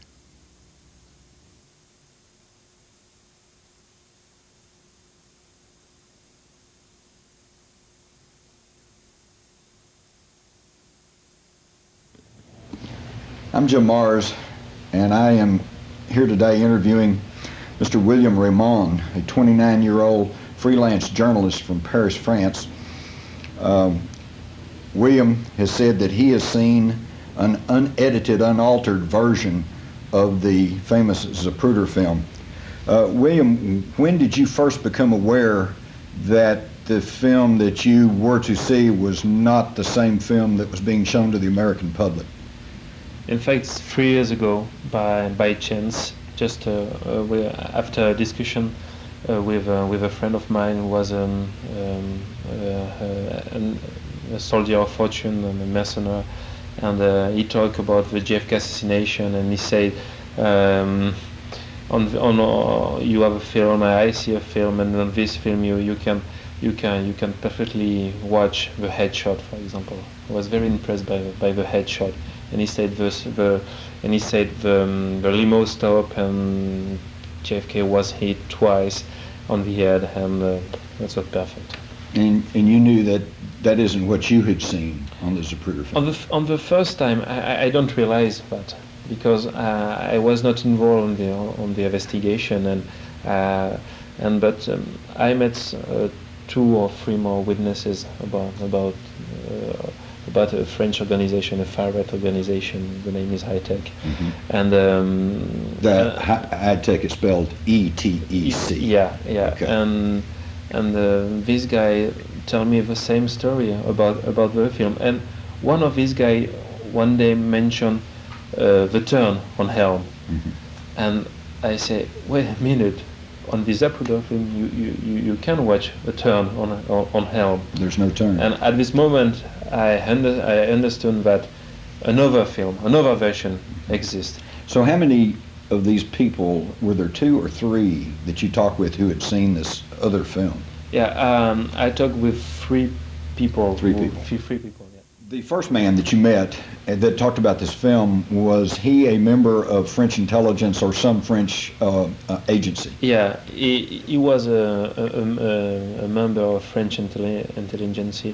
I'm Jim Mars, and I am here today interviewing Mr. William Reymond, a 29-year-old freelance journalist from Paris, France. William has said that he has seen an unedited, unaltered version of the famous Zapruder film. William, when did you first become aware that the film that you were to see was not the same film that was being shown to the American public? In fact, 3 years ago, by chance, just after a discussion with a friend of mine who was a soldier of fortune and a mercenary, and he talked about the JFK assassination, and he said, you have a film, I see a film, and on this film you can perfectly watch the headshot, for example. I was very impressed by the headshot. And he said the limo stopped and JFK was hit twice on the head, and that was perfect. And you knew that that isn't what you had seen on the Zapruder film? On the first time, I don't realize that, because I was not involved on the investigation, but I met 2 or 3 more witnesses about a French organization, a far-right organization. The name is High-Tech. Mm-hmm. And High-Tech is spelled ETEC. Yeah. Okay. And this guy tell me the same story about the film. And one of these guys one day mentioned the turn on Helm. Mm-hmm. And I say, wait a minute. On the Zapruder film, you can watch the turn on Helm. There's no turn. And at this moment, I understood that another film, another version exists. So how many of these people, were there 2 or 3 that you talked with who had seen this other film? Yeah, I talked with 3 people. 3 people. 3 people, yeah. The first man that you met that talked about this film, was he a member of French intelligence or some French agency? Yeah, he was a member of French intelligence,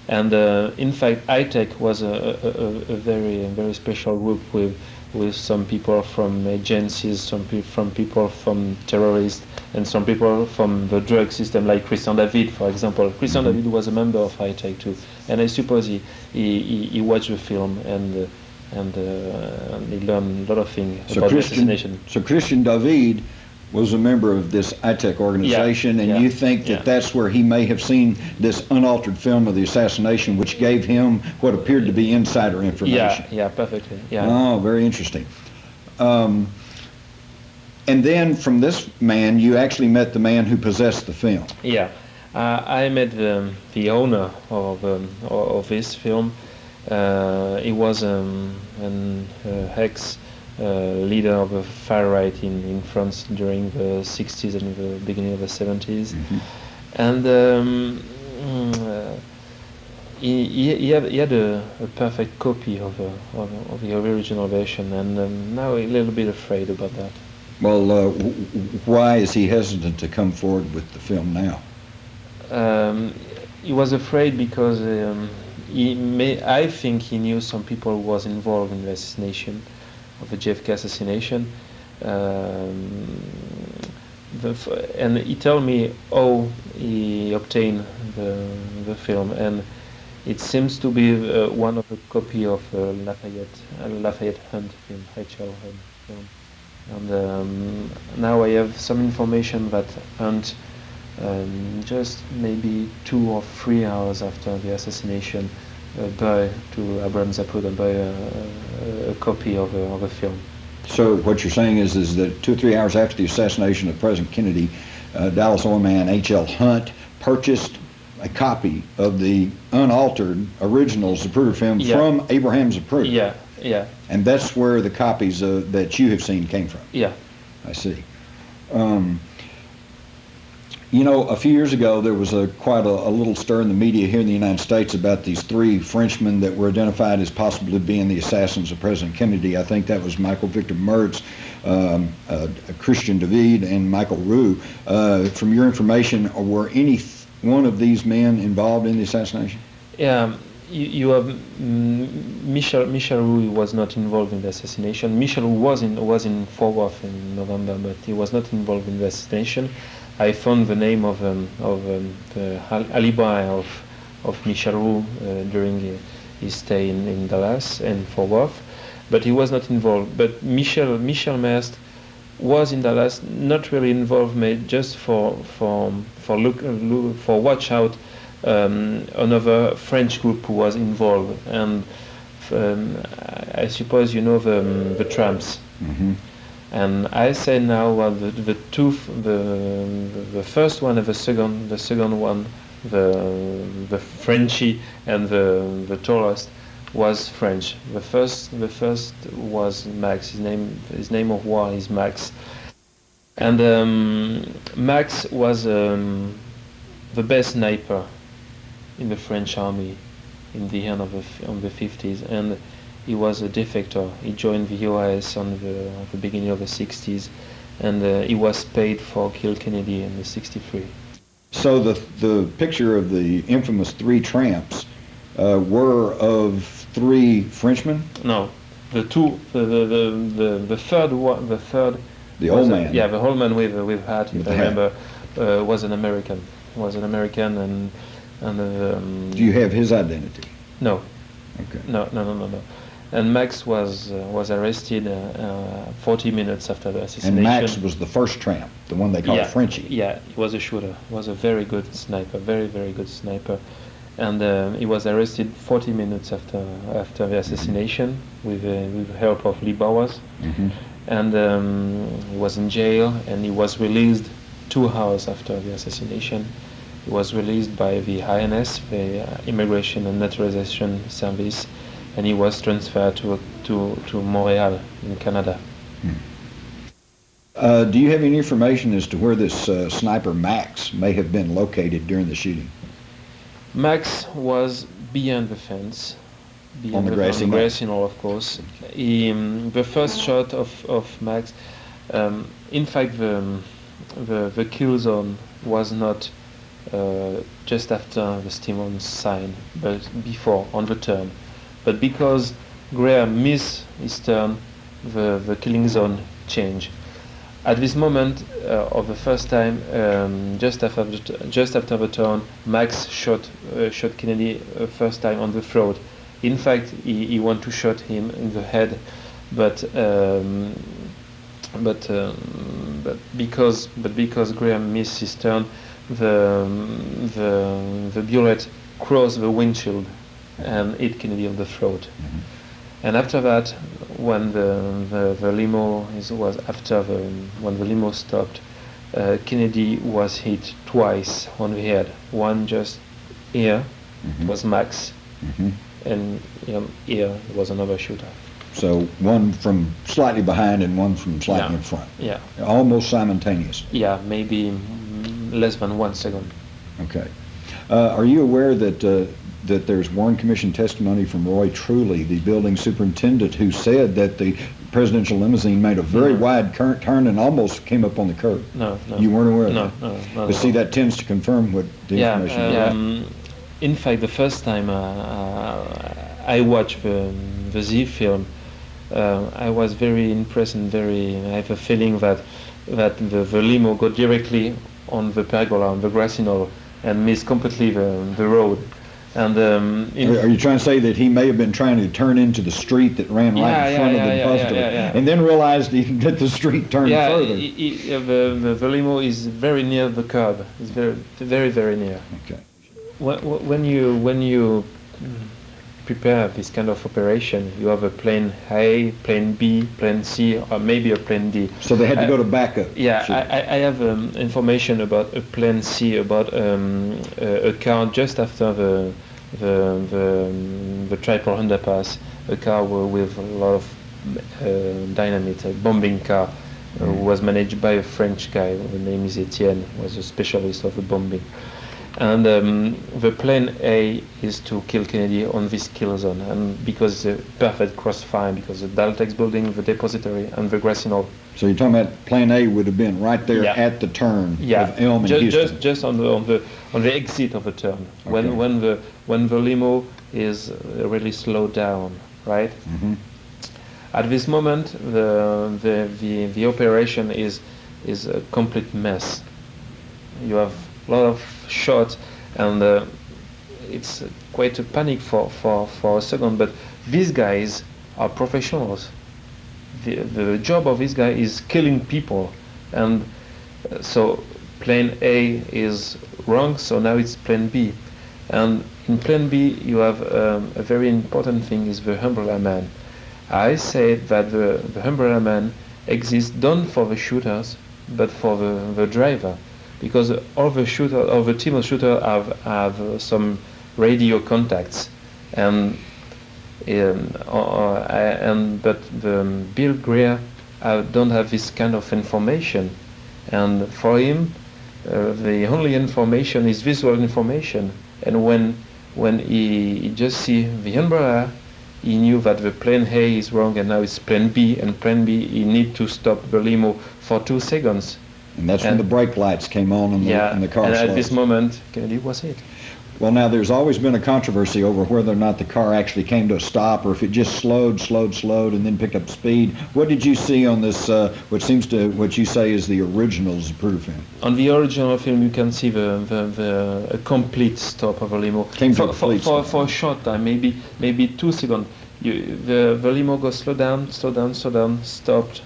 and in fact, High-Tech was a very special group with some people from agencies, some people from terrorists, and some people from the drug system, like Christian David, for example. Christian David was a member of High-Tech too, and I suppose he watched the film and he learned a lot of things about the assassination. So Christian David was a member of this High-Tech organization, and you think that that's where he may have seen this unaltered film of the assassination, which gave him what appeared to be insider information? Yeah, perfectly. Yeah. Oh, very interesting. And then from this man, you actually met the man who possessed the film. Yeah, I met the owner of this film. He was an ex-leader of a far right in France during the 60s and the beginning of the 70s. Mm-hmm. And he had a perfect copy of the original version, and now a little bit afraid about that. Well, why is he hesitant to come forward with the film now? He was afraid because I think he knew some people was involved in the assassination, of the JFK assassination. And he told me how he obtained the film, and it seems to be one of a copy of Lafayette Hunt film, H.L. Hunt film. And now I have some information that Hunt, just maybe 2 or 3 hours after the assassination, buy to Abraham Zapruder a copy of a film. So what you're saying is that 2 or 3 hours after the assassination of President Kennedy, Dallas oil man H.L. Hunt purchased a copy of the unaltered original Zapruder film from Abraham Zapruder. Yeah, yeah. And that's where the copies that you have seen came from. Yeah. I see. You know, a few years ago there was quite a little stir in the media here in the United States about these 3 Frenchmen that were identified as possibly being the assassins of President Kennedy. I think that was Michael Victor Mertz, Christian David, and Michael Roux. From your information, were any one of these men involved in the assassination? Yeah, you have Michel Roux was not involved in the assassination. Michel Roux was in Fort Worth in November, but he was not involved in the assassination. I found the name of the alibi of Michel Roux during his stay in Dallas and Fort Worth, but he was not involved. But Michel Merst was in Dallas, not really involved, made just for watch out another French group who was involved, and I suppose you know the Tramps. Mm-hmm. And I say now, well, the first one and the second one, the Frenchie and the tallest was French. The first was Max. His name of war is Max. And Max was the best sniper in the French army in the end of the 50s, and he was a defector. He joined the OAS on the beginning of the 60s, and he was paid for kill Kennedy in the 63. So the picture of the infamous 3 tramps were of 3 Frenchmen? No, the third one, the old man. Yeah, the old man with hat, if I remember, was an American. And do you have his identity? No. Okay. No. And Max was arrested 40 minutes after the assassination. And Max was the first tramp, the one they called Frenchie. Yeah, he was a shooter. He was a very good sniper, very, very good sniper. And he was arrested 40 minutes after the assassination with the help of Lee Bowers. Mm-hmm. And he was in jail, and he was released 2 hours after the assassination. He was released by the INS, the Immigration and Naturalization Service, and he was transferred to Montreal in Canada. Do you have any information as to where this sniper Max may have been located during the shooting? Max was beyond the fence, on the grassy knoll, of course. The first shot of Max, in fact, the kill zone was not just after the Stimon sign, but before, on the turn. But because Graham missed his turn, the killing zone changed. At this moment of the first time, just after the turn, Max shot Kennedy first time on the throat. In fact, he wanted to shoot him in the head, but because Graham missed his turn, the bullet crossed the windshield and hit Kennedy on the throat. Mm-hmm. And after that, when the limo when the limo stopped, Kennedy was hit twice on the head. One just here, mm-hmm. was Max, mm-hmm. and here was another shooter. So one from slightly behind and one from slightly in front. Yeah. Almost simultaneous. Yeah, maybe less than 1 second. Okay. Are you aware that there's Warren Commission testimony from Roy Truly, the building superintendent, who said that the presidential limousine made a very wide turn and almost came up on the curb? No. You weren't aware of that? No. But see, that tends to confirm what the information is. in fact, the first time I watched the Z film, I was very impressed and I have a feeling that the limo go directly on the pergola, on the grassy knoll, and miss completely the road. And are you trying to say that he may have been trying to turn into the street that ran right in front of the bus and then realized that the street turned further? The limo is very near the curb. It's very, very near. Okay. When you prepare this kind of operation, you have a plan A, plan B, plan C, or maybe a plan D. So they had to go to backup. Yeah, I have information about a plan C, about a car just after the triple underpass, a car with a lot of dynamite, a bombing car, was managed by a French guy. The name is Etienne, was a specialist of the bombing. And the plan A is to kill Kennedy on this kill zone, and because it's a perfect crossfire, because the Daltex building, the depository, and the grassy knoll. So you're talking about plan A would have been right there at the turn of Elm and Houston. Just on the exit of the turn, Okay. when the limo is really slowed down, right? Mm-hmm. At this moment, the operation is a complete mess. You have a lot of shots, and it's quite a panic for a second. But these guys are professionals. The job of this guy is killing people, and so plan A is wrong. So now it's plan B, and in plan B you have a very important thing is the umbrella man. I say that the umbrella man exists not for the shooters, but for the driver, because all the team of shooters have some radio contacts, but the Bill Greer don't have this kind of information, and for him the only information is visual information. And when he just see the umbrella, he knew that the plan A is wrong, and now it's plan B, and plan B he need to stop the limo for 2 seconds. And that's when the brake lights came on and the car and slowed. at this moment Kennedy was hit. Well, now there's always been a controversy over whether or not the car actually came to a stop, or if it just slowed, and then picked up speed. What did you see on this? What you say is the original Zapruder film? On the original film, you can see a complete stop of a limo. Came to a complete stop. For a short time, maybe 2 seconds. The limo goes slow down, stopped,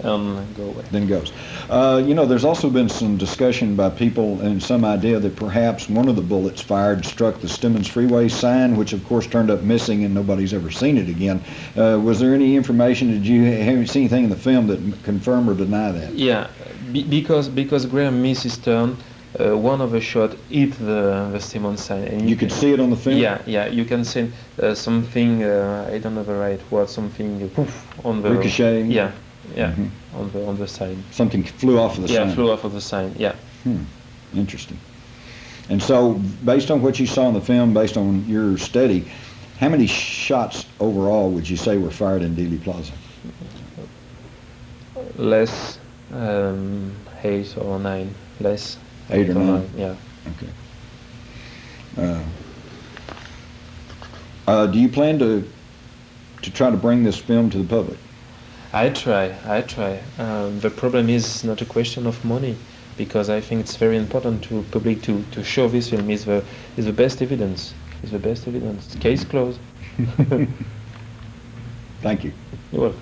and go away. Then goes. There's also been some discussion by people and some idea that perhaps one of the bullets fired struck the Stemmons Freeway sign, which of course turned up missing and nobody's ever seen it again. Was there any information, did you have seen anything in the film that confirm or deny that? Yeah, because Graham missed his turn, one of the shot hit the Stemmons sign. And you could see it on the film? Yeah, you can see something, I don't know the right word, something poof, on the... Ricocheting? Yeah. Mm-hmm. on the sign. Something flew off of the sign. Yeah, flew off of the sign. Yeah. Interesting. And so, based on what you saw in the film, based on your study, how many shots overall would you say were fired in Dealey Plaza? Less, 8 or 9. Less. 8 or 9. Yeah. Okay. Do you plan to try to bring this film to the public? I try. The problem is not a question of money, because I think it's very important to public to show this film is the best evidence. Case closed. Thank you. You're welcome.